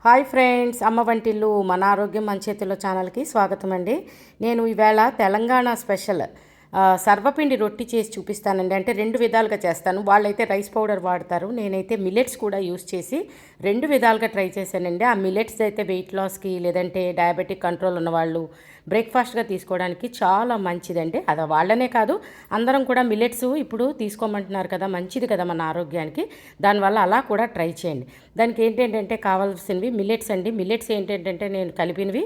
Hi friends, అమ్మ వంటిల్లు మన ఆరోగ్యం మన చేతిలో ఛానల్కి స్వాగతం అండి. నేను ఈవేళ తెలంగాణ స్పెషల్ సర్వపిండి రొట్టి చేసి చూపిస్తానండి. అంటే రెండు విధాలుగా చేస్తాను. వాళ్ళైతే రైస్ పౌడర్ వాడతారు, నేనైతే మిల్లెట్స్ కూడా యూస్ చేసి రెండు విధాలుగా ట్రై చేశానండి. ఆ మిల్లెట్స్ అయితే వెయిట్ లాస్కి లేదంటే డయాబెటిక్ కంట్రోల్ ఉన్నవాళ్ళు బ్రేక్ఫాస్ట్గా తీసుకోవడానికి చాలా మంచిదండి. అది వాళ్ళనే కాదు, అందరం కూడా మిల్లెట్స్ ఇప్పుడు తీసుకోమంటున్నారు కదా, మంచిది కదా మన ఆరోగ్యానికి. దానివల్ల అలా కూడా ట్రై చేయండి. దానికి ఏంటంటే కావాల్సినవి మిల్లెట్స్ అండి. మిల్లెట్స్ ఏంటంటే నేను కలిపినవి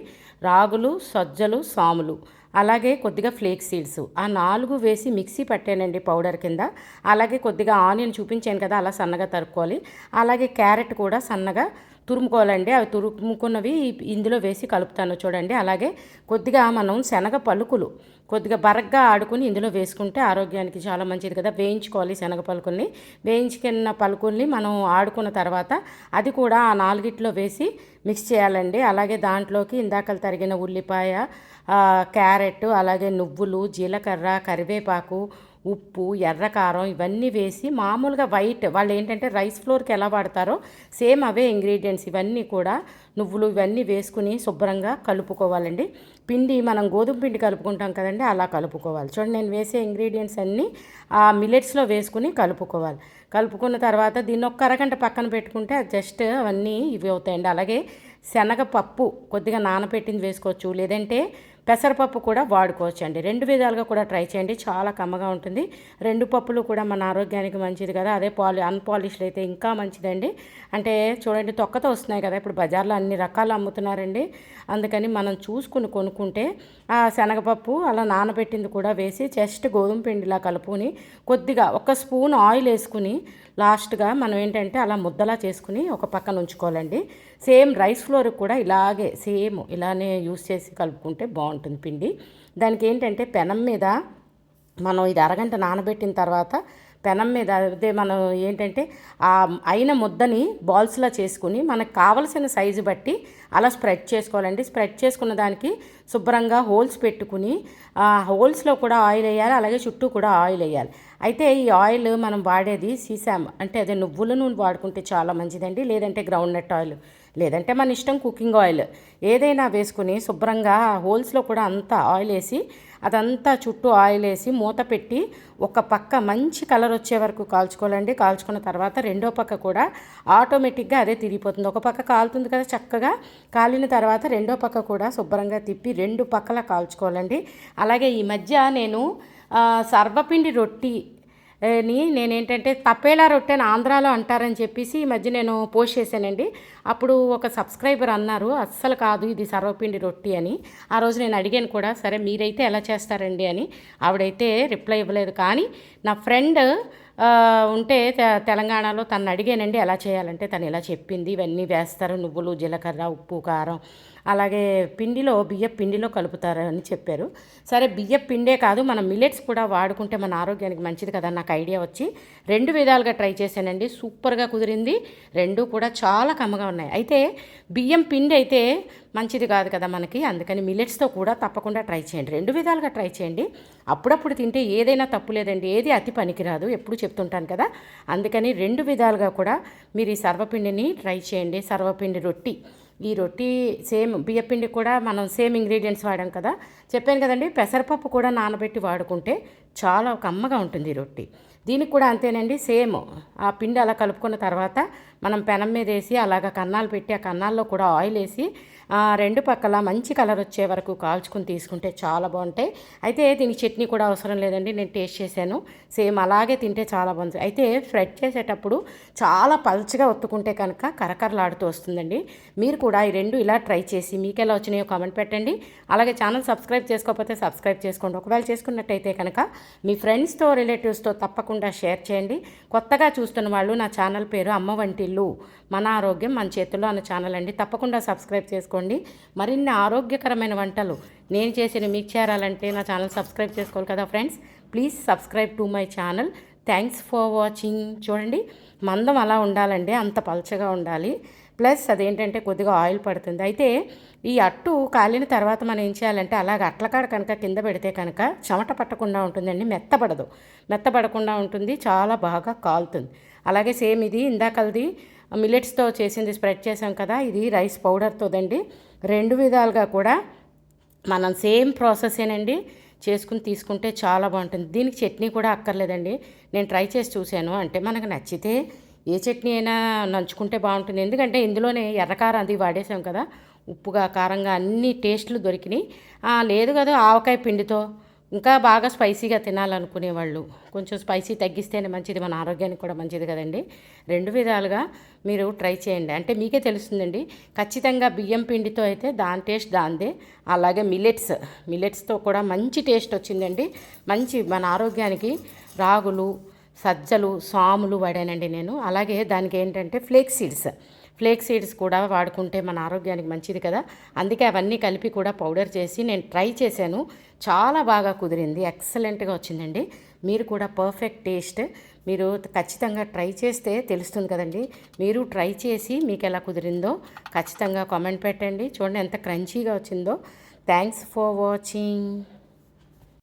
రాగులు, సజ్జలు, సాములు, అలాగే కొద్దిగా ఫ్లేక్ సీడ్స్, ఆ 4 వేసి మిక్సీ పట్టానండి పౌడర్ కింద. అలాగే కొద్దిగా ఆనియన్ చూపించాను కదా, అలా సన్నగా తరుక్కోవాలి. అలాగే క్యారెట్ కూడా సన్నగా తురుముకోవాలండి. అవి తురుముకున్నవి ఇందులో వేసి కలుపుతాను చూడండి. అలాగే కొద్దిగా మనం శనగ పలుకులు కొద్దిగా బరగ్గా ఆడుకుని ఇందులో వేసుకుంటే ఆరోగ్యానికి చాలా మంచిది కదా. వేయించుకోవాలి శనగ పలుకుల్ని. వేయించుకున్న పలుకుల్ని మనం ఆడుకున్న తర్వాత అది కూడా ఆ 4గిట్లో వేసి మిక్స్ చేయాలండి. అలాగే దాంట్లోకి ఇందాకలు తరిగిన ఉల్లిపాయ, క్యారెట్, అలాగే నువ్వులు, జీలకర్ర, కరివేపాకు, ఉప్పు, ఎర్రకారం ఇవన్నీ వేసి మామూలుగా వైట్ వాళ్ళు ఏంటంటే రైస్ ఫ్లోర్కి ఎలా వాడతారో సేమ్ అవే ఇంగ్రీడియంట్స్ ఇవన్నీ కూడా నువ్వులు ఇవన్నీ వేసుకుని శుభ్రంగా కలుపుకోవాలండి. పిండి మనం గోధుమ పిండి కలుపుకుంటాం కదండి, అలా కలుపుకోవాలి. చూడండి, నేను వేసే ఇంగ్రీడియంట్స్ అన్నీ ఆ మిల్లెట్స్లో వేసుకుని కలుపుకోవాలి. కలుపుకున్న తర్వాత దీన్ని ఒక అరగంట పక్కన పెట్టుకుంటే అది జస్ట్ అవన్నీ ఇవి అవుతాయండి. అలాగే శనగపప్పు కొద్దిగా నానబెట్టింది వేసుకోవచ్చు, లేదంటే పెసరపప్పు కూడా వాడుకోవచ్చు అండి. రెండు విధాలుగా కూడా ట్రై చేయండి, చాలా కమ్మగా ఉంటుంది. రెండు పప్పులు కూడా మన ఆరోగ్యానికి మంచిది కదా. అదే అన్పాలిష్డ్ అయితే ఇంకా మంచిదండి. అంటే చూడండి, తొక్కతో వస్తున్నాయి కదా ఇప్పుడు బజార్లో, అన్ని రకాలు అమ్ముతున్నారండి. అందుకని మనం చూసుకుని కొనుక్కుంటే ఆ శనగపప్పు అలా నానబెట్టింది కూడా వేసి జస్ట్ గోధుమ పిండిలా కలుపుకొని కొద్దిగా ఒక స్పూన్ ఆయిల్ వేసుకుని లాస్ట్గా మనం ఏంటంటే అలా ముద్దలా చేసుకుని ఒక పక్కన ఉంచుకోవాలండి. సేమ్ రైస్ ఫ్లోర్ కూడా ఇలాగే సేమ్ ఇలానే యూస్ చేసి కలుపుకుంటే బాగుంటుంది పిండి. దానికి ఏంటంటే పెనం మీద మనం ఇది అరగంట నానబెట్టిన తర్వాత పెనం మీద అదే మనం ఏంటంటే ఆ అయిన ముద్దని బాల్స్లా చేసుకుని మనకు కావలసిన సైజు బట్టి అలా స్ప్రెడ్ చేసుకోవాలండి. స్ప్రెడ్ చేసుకున్న దానికి శుభ్రంగా హోల్స్ పెట్టుకుని ఆ హోల్స్లో కూడా ఆయిల్ వేయాలి, అలాగే చుట్టూ కూడా ఆయిల్ వేయాలి. అయితే ఈ ఆయిల్ మనం వాడేది సీసామ్ అంటే అదే నువ్వుల నూనె వాడుకుంటే చాలా మంచిదండి, లేదంటే గ్రౌండ్ నట్ ఆయిల్, లేదంటే మన ఇష్టం కుకింగ్ ఆయిల్ ఏదైనా వేసుకుని శుభ్రంగా హోల్స్లో కూడా అంతా ఆయిల్ వేసి అదంతా చుట్టూ ఆయిల్ వేసి మూత పెట్టి ఒక పక్క మంచి కలర్ వచ్చే వరకు కాల్చుకోవాలండి. కాల్చుకున్న తర్వాత రెండో పక్క కూడా ఆటోమేటిక్గా అదే తిరిగిపోతుంది. ఒక పక్క కాలుతుంది కదా, చక్కగా కాలిన తర్వాత రెండో పక్క కూడా శుభ్రంగా తిప్పి రెండు పక్కల కాల్చుకోవాలండి. అలాగే ఈ మధ్య నేను సర్వపిండి రొట్టి నేనేంటంటే తపేలా రొట్టె అని ఆంధ్రాలో అంటారని చెప్పేసి ఈ మధ్య నేను పోస్ట్ చేశానండి. అప్పుడు ఒక సబ్స్క్రైబర్ అన్నారు, అస్సలు కాదు ఇది సర్వపిండి రొట్టి అని. ఆ రోజు నేను అడిగాను కూడా, సరే మీరైతే ఎలా చేస్తారండి అని. ఆవిడైతే రిప్లై ఇవ్వలేదు. కానీ నా ఫ్రెండ్ ఉంటే తెలంగాణలో తను అడిగానండి ఎలా చేయాలంటే తను ఇలా చెప్పింది. ఇవన్నీ వేస్తారు, నువ్వులు, జీలకర్ర, ఉప్పు, కారం, అలాగే బియ్యం పిండిలో కలుపుతారు అని చెప్పారు. సరే బియ్యం పిండే కాదు, మనం మిల్లెట్స్ కూడా వాడుకుంటే మన ఆరోగ్యానికి మంచిది కదా నాకు ఐడియా వచ్చి రెండు విధాలుగా ట్రై చేశానండి. సూపర్గా కుదిరింది. రెండు కూడా చాలా కమ్మగా ఉన్నాయి. అయితే బియ్యం పిండి అయితే మంచిది కాదు కదా మనకి, అందుకని మిల్లెట్స్తో కూడా తప్పకుండా ట్రై చేయండి. రెండు విధాలుగా ట్రై చేయండి. అప్పుడప్పుడు తింటే ఏదైనా తప్పు లేదండి, ఏది అతి పనికిరాదు, ఎప్పుడు చెప్తుంటాను కదా. అందుకని రెండు విధాలుగా కూడా మీరు ఈ సర్వపిండిని ట్రై చేయండి. సర్వపిండి రొట్టి, ఈ రొట్టి సేమ్ బియ్యపిండి కూడా మనం సేమ్ ఇంగ్రీడియంట్స్ వాడాం కదా, చెప్పాను కదండి. పెసరపప్పు కూడా నానబెట్టి వాడుకుంటే చాలా కమ్మగా ఉంటుంది ఈ రొట్టి. దీనికి కూడా అంతేనండి, సేమ్ ఆ పిండి అలా కలుపుకున్న తర్వాత మనం పెనం మీద వేసి అలాగ కన్నాలు పెట్టి ఆ కన్నాల్లో కూడా ఆయిల్ వేసి రెండు పక్కల మంచి కలర్ వచ్చే వరకు కాల్చుకుని తీసుకుంటే చాలా బాగుంటాయి. అయితే దీనికి చట్నీ కూడా అవసరం లేదండి, నేను టేస్ట్ చేశాను. సేమ్ అలాగే తింటే చాలా బాగుంటుంది. అయితే ఫ్రై చేసేటప్పుడు చాలా పల్చగా ఒత్తుకుంటే కనుక కరకరలాడుతూ వస్తుందండి. మీరు కూడా ఈ రెండు ఇలా ట్రై చేసి మీకు ఎలా వచ్చినాయో కామెంట్ పెట్టండి. అలాగే ఛానల్ సబ్స్క్రైబ్ చేసుకోకపోతే సబ్స్క్రైబ్ చేసుకోండి. ఒకవేళ చేసుకున్నట్టయితే కనుక మీ ఫ్రెండ్స్తో రిలేటివ్స్తో తప్పకుండా షేర్ చేయండి. కొత్తగా చూస్తున్న వాళ్ళు నా ఛానల్ పేరు అమ్మ వంటిల్లు మన ఆరోగ్యం మన చేతుల్లో అన్న ఛానల్ అండి. తప్పకుండా సబ్స్క్రైబ్ చేసుకోండి. మరిన్ని ఆరోగ్యకరమైన వంటలు నేను చేసిన మీకు చేరాలంటే నా ఛానల్ సబ్స్క్రైబ్ చేసుకోవాలి కదా friends. Please subscribe to my channel. Thanks for watching. చూడండి, మందం అలా ఉండాలండి, అంత పల్చగా ఉండాలి. ప్లస్ అదేంటంటే కొద్దిగా ఆయిల్ పడుతుంది. అయితే ఈ అట్టు కాలిన తర్వాత మనం ఏం చేయాలంటే అలాగ అట్లకాడ కనుక కింద పెడితే కనుక చెమట పట్టకుండా ఉంటుందండి, మెత్తబడకుండా ఉంటుంది, చాలా బాగా కాలుతుంది. అలాగే సేమ్ ఇది ఇందాకలది మిల్లెట్స్తో చేసింది స్ప్రెడ్ చేసాం కదా, ఇది రైస్ పౌడర్తోదండి. 2 విధాలుగా కూడా మనం సేమ్ ప్రాసెసేనండి చేసుకుని తీసుకుంటే చాలా బాగుంటుంది. దీనికి చట్నీ కూడా అక్కర్లేదండి. నేను ట్రై చేసి చూశాను. అంటే మనకు నచ్చితే ఏ చట్నీ అయినా నంచుకుంటే బాగుంటుంది. ఎందుకంటే ఇందులోనే ఎర్రకారం అది వాడేసాం కదా, ఉప్పుగా కారంగా అన్ని టేస్ట్లు దొరికినాయి. లేదు కదా ఆవకాయ పిండితో ఇంకా బాగా స్పైసీగా తినాలనుకునేవాళ్ళు కొంచెం స్పైసీ తగ్గిస్తేనే మంచిది, మన ఆరోగ్యానికి కూడా మంచిది కదండి. 2 విధాలుగా మీరు ట్రై చేయండి. అంటే మీకే తెలుస్తుందండి. ఖచ్చితంగా బియ్యం పిండితో అయితే దాని టేస్ట్ దాందే. అలాగే మిల్లెట్స్తో కూడా మంచి టేస్ట్ వచ్చిందండి. మంచి మన ఆరోగ్యానికి రాగులు, సజ్జలు, సాములు వాడానండి నేను. అలాగే దానికి ఏంటంటే ఫ్లేక్ సీడ్స్ కూడా వాడుకుంటే మన ఆరోగ్యానికి మంచిది కదా. అందుకే అవన్నీ కలిపి కూడా పౌడర్ చేసి నేను ట్రై చేశాను. చాలా బాగా కుదిరింది, ఎక్సలెంట్గా వచ్చిందండి. మీరు కూడా పర్ఫెక్ట్ టేస్ట్ మీరు ఖచ్చితంగా ట్రై చేస్తే తెలుస్తుంది కదండి. మీరు ట్రై చేసి మీకు ఎలా కుదిరిందో ఖచ్చితంగా కామెంట్ పెట్టండి. చూడండి ఎంత క్రంచీగా వచ్చిందో. Thanks for watching.